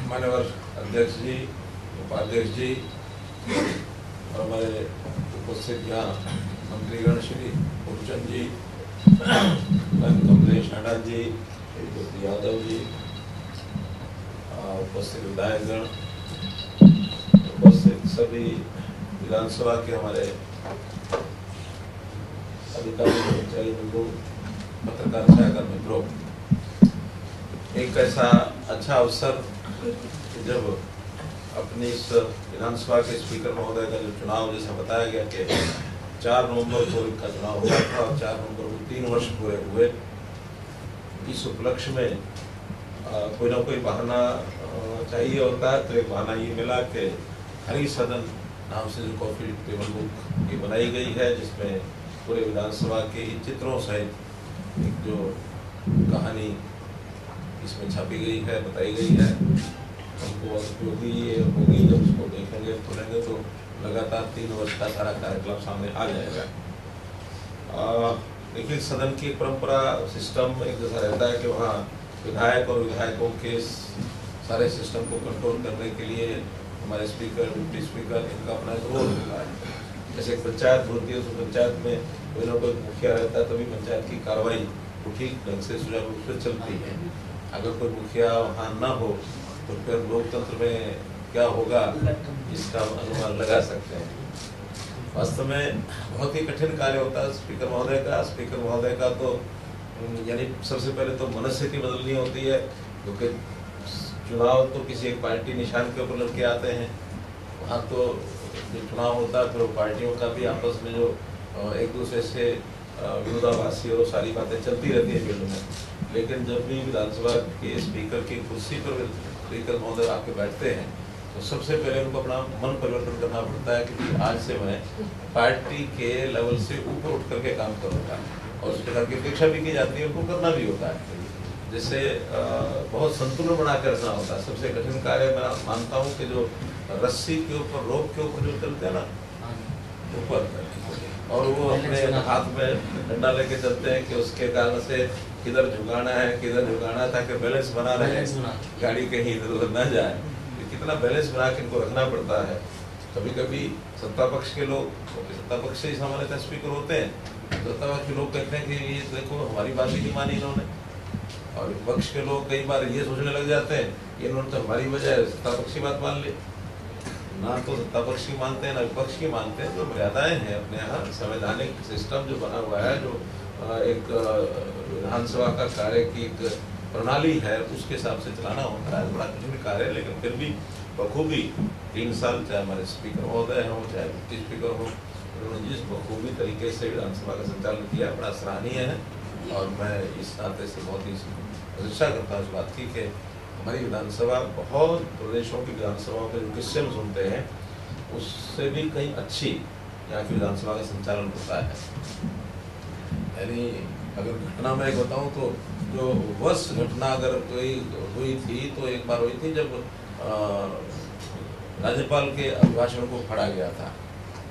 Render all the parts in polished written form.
मान्यवर अध्यक्ष जी, उपाध्यक्ष जी और हमारे उपस्थित यहाँ मंत्रीगण श्री पूर्णचंद जी, कमलेश नाडा जी, ज्योति यादव जी, उपस्थित विधायकगण, उपस्थित सभी विधानसभा के हमारे अधिकारी कर्मचारी बंधु, पत्रकार छायाकार मित्रों, एक ऐसा अच्छा अवसर जब अपनी इस विधानसभा के स्पीकर महोदय का जो चुनाव, जैसा बताया गया कि 4 नवंबर को इनका चुनाव हुआ था और 4 नवंबर को 3 वर्ष पूरे हुए। इस उपलक्ष्य में कोई ना कोई बहाना चाहिए होता है, तो एक बहाना ये मिला कि हरी सदन नाम से जो कॉफी टेबल बुक ये बनाई गई है, जिसमें पूरे विधानसभा के चित्रों सहित एक जो कहानी इसमें छापी गई है, बताई गई है, हमको उपयोगी ये होगी। जब उसको देखेंगे खोलेंगे तो लगातार 3 वर्ष का सारा कार्यक्रम सामने आ जाएगा। लेकिन सदन की परंपरा, सिस्टम एक जैसा रहता है कि वहाँ विधायक और विधायकों के सारे सिस्टम को कंट्रोल करने के लिए हमारे स्पीकर, डिप्टी स्पीकर, इनका अपना एक रोल होता है। जैसे एक पंचायत होती है, तो पंचायत में कोई ना कोई मुखिया रहता है, तभी पंचायत की कार्रवाई ठीक ढंग से सुचारू रूप से चलती है। अगर कोई मुखिया वहाँ न हो तो फिर लोकतंत्र में क्या होगा, इसका अनुमान लगा सकते हैं। वास्तव में बहुत ही कठिन कार्य होता है स्पीकर महोदय का। स्पीकर महोदय का तो यानी सबसे पहले तो मनस्थिति बदलनी होती है, क्योंकि चुनाव तो किसी एक पार्टी निशान के ऊपर लड़के आते हैं। वहाँ तो जो चुनाव होता है फिर वो पार्टियों का भी आपस में जो एक दूसरे से विरोधाभासी और सारी बातें चलती रहती है फील्ड में। लेकिन जब भी विधानसभा के स्पीकर की कुर्सी पर स्पीकर महोदय आके बैठते हैं, तो सबसे पहले उनको अपना मन परिवर्तन करना पड़ता है कि आज से मैं पार्टी के लेवल से ऊपर उठ करके काम करूँगा, और उस प्रकार की अपेक्षा भी की जाती है, उनको करना भी होता है। जिससे बहुत संतुलन बना कर रखना होता है। सबसे कठिन कार्य मैं मानता हूँ कि जो रस्सी के ऊपर, रोप के ऊपर जो चलते हैं ना ऊपर, और वो अपने हाथ में डंडा लेके चलते हैं कि उसके कारण से किधर झुकाना है, किधर झुकाना है, ताकि बैलेंस बना रहे, गाड़ी कहीं इधर उधर न जाए। तो कितना बैलेंस बना के इनको रखना पड़ता है। कभी कभी सत्ता पक्ष के लोग, सत्ता पक्ष से ही सामान्यतः स्पीकर होते हैं, सत्ता पक्ष के लोग कहते हैं कि ये देखो हमारी बात ही नहीं मानी इन्होंने, और विपक्ष के लोग कई बार ये सोचने लग जाते हैं कि इन्होंने तो हमारी वजह सत्ता पक्ष की बात मान ली। ना तो सत्ता पक्ष की मानते हैं, ना विपक्ष की मानते हैं। जो मर्यादाएं हैं अपने यहाँ, संवैधानिक सिस्टम जो बना हुआ है, जो एक विधानसभा का कार्य की एक प्रणाली है, उसके हिसाब से चलाना होता है। बड़ा कठिन कार्य है, लेकिन फिर भी बखूबी 3 साल, चाहे हमारे स्पीकर महोदय हों, चाहे डिप्टी स्पीकर हों, उन्होंने जिस बखूबी तरीके से विधानसभा का संचालन किया, बड़ा सराहनीय है। और मैं इस नाते से बहुत ही प्रतीक्षा करता हूँ इस बात की कि हमारी विधानसभा बहुत प्रदेशों की विधानसभाओं के जो किस्से हम सुनते हैं, उससे भी कहीं अच्छी यहाँ की विधानसभा का संचालन होता है। यानी अगर घटना मैं बताऊँ तो जो वर्ष घटना अगर कोई हुई थी, तो एक बार हुई थी जब राज्यपाल के अभिभाषण को फाड़ा गया था,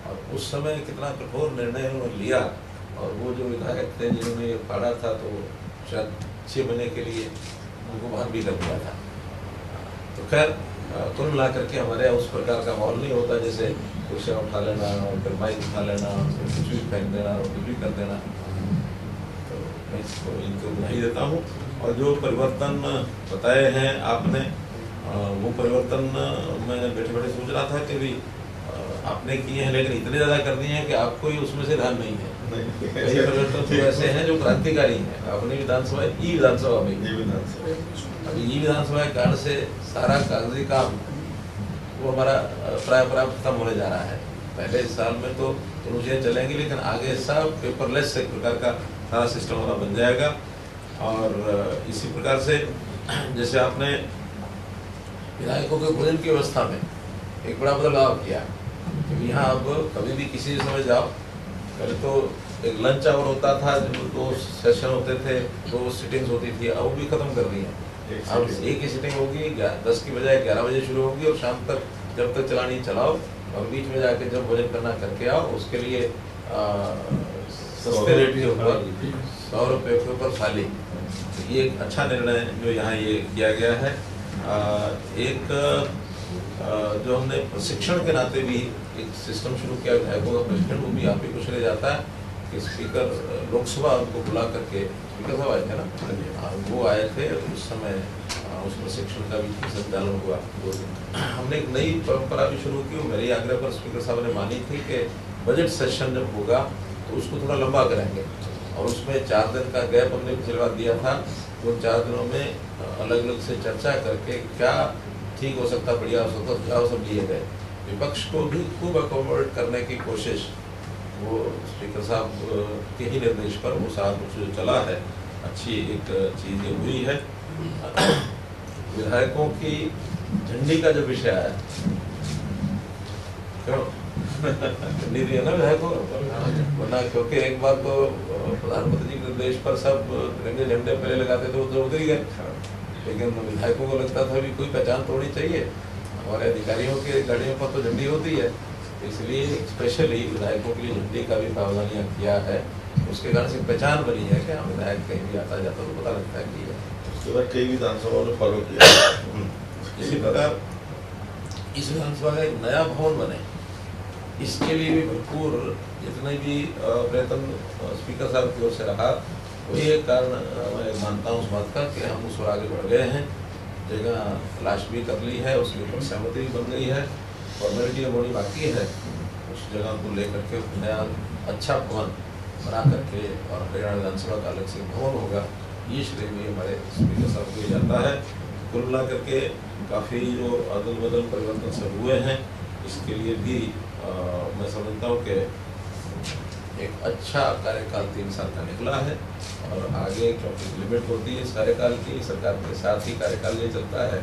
और उस समय कितना कठोर निर्णय उन्होंने लिया। और वो जो विधायक थे जिन्होंने ये फाड़ा था, तो शायद 6 महीने के लिए उनको बाहर भी कर दिया था। तो खैर कुल मिला करके हमारे यहाँ उस प्रकार का माहौल नहीं होता, जैसे कुर्सियाँ उठा लेना और फिर माइक उठा लेना और कुछ भी फेंक देना और कुछ भी कर देना। तो मैं इसको इनको बधाई देता हूँ। और जो परिवर्तन बताए हैं आपने, वो परिवर्तन मैं बैठे बैठे सोच रहा था कि भी आपने किए हैं, लेकिन इतने ज़्यादा कर दिए हैं कि आपको ही उसमें से ध्यान नहीं है। कई परिवर्तन तो ऐसे हैं जो क्रांतिकारी हैं। अपनी विधानसभा, ई विधानसभा में, अभी ई विधानसभा के कारण से सारा कागजी काम वो हमारा प्राय खत्म होने जा रहा है। पहले साल में तो चीज़ें चलेंगी, लेकिन आगे सब पेपरलेस एक प्रकार का सारा सिस्टम हमारा बन जाएगा। और इसी प्रकार से जैसे आपने विधायकों के भोजन की व्यवस्था में एक बड़ा बदलाव किया, क्योंकि यहाँ अब कभी भी किसी समय जाओ, पहले तो एक लंच आवर होता था, जो 2 सेशन होते थे, 2 सिटिंग्स होती थी, अब वो भी खत्म कर दी है। अब एक ही सिटिंग होगी, 10 की बजाय 11 बजे शुरू होगी, और शाम तक जब तक चलानी चलाओ, और बीच में जाके जब भोजन करना करके आओ। उसके लिए सस्ते रेट के ऊपर 100 रुपये के ऊपर थाली। तो ये एक अच्छा निर्णय जो यहाँ ये किया गया है। एक जो हमने प्रशिक्षण के नाते भी एक सिस्टम शुरू किया विधायकों का प्रशिक्षण, वो भी आप ही कुछ ले जाता है कि स्पीकर लोकसभा उनको बुला करके, स्पीकर साहब आए थे ना, वो आए थे उस समय, उस प्रशिक्षण का भी संचालन हुआ 2 दिन। हमने एक नई परंपरा भी शुरू की, मेरे आग्रह पर स्पीकर साहब ने मानी थी कि बजट सेशन जब होगा तो उसको थोड़ा लंबा करेंगे, और उसमें 4 दिन का गैप हमने पिछली बार दिया था। उन 4 दिनों में अलग अलग से चर्चा करके क्या ठीक हो सकता, बढ़िया हो सकता, सुझाव सब लिए गए। विपक्ष को भी खूब अकोमोडेट करने की कोशिश वो स्पीकर साहब के ही निर्देश पर वो सारा कुछ जो चला है, अच्छी एक चीज़ ये हुई है। विधायकों की झंडी का जो विषय है, क्यों झंडी दी है ना विधायकों, वरना क्योंकि एक बार तो प्रधानमंत्री के निर्देश पर सब तिरंगे झंडे पहले लगाते थे, वो तो उतर ही गए, लेकिन विधायकों को लगता था भी कोई पहचान तो होनी चाहिए, हमारे अधिकारियों के गाड़ियों पर तो झंडी होती है, इसलिए स्पेशली विधायकों के लिए झंडी का भी प्रावधानियाँ किया है। उसके कारण से पहचान बनी है कि हम विधायक कहीं भी आता जाता तो पता लगता है कि है। कई विधानसभा ने फॉलो किया। इसी प्रकार इस विधानसभा का एक नया भवन बने, इसके लिए भी भरपूर जितने भी प्रयत्न स्पीकर साहब की ओर से रहा, वही एक कारण मैं मानता हूँ उस बात का कि हम उस पर आगे बढ़ गए हैं। जगह तलाश भी कर ली है, उसके ऊपर सहमति भी बन गई है, फॉर्मेलिटी होनी बाकी है। उस जगह को लेकर के नया अच्छा भवन बना करके और हरियाणा विधानसभा का अलग से भवन होगा, ये श्रेय भी हमारे स्पीकर साहब को जाता है। कुल मिला करके काफ़ी जो अदल बदल परिवर्तन सब हुए हैं, इसके लिए भी मैं समझता हूँ कि एक अच्छा कार्यकाल 3 साल का निकला है, और आगे क्योंकि लिमिट होती है इस कार्यकाल की, सरकार के साथ ही कार्यकाल ये चलता है,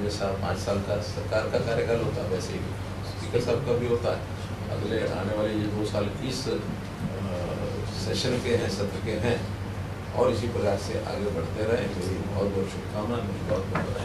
जैसा 5 साल का सरकार का कार्यकाल होता है वैसे ही स्पीकर साहब का भी होता है। अगले आने वाले ये 2 साल इस सेशन के हैं, सत्र के हैं, और इसी प्रकार से आगे बढ़ते रहें। मेरी बहुत बहुत शुभकामनाएं, मेरी बहुत बहुत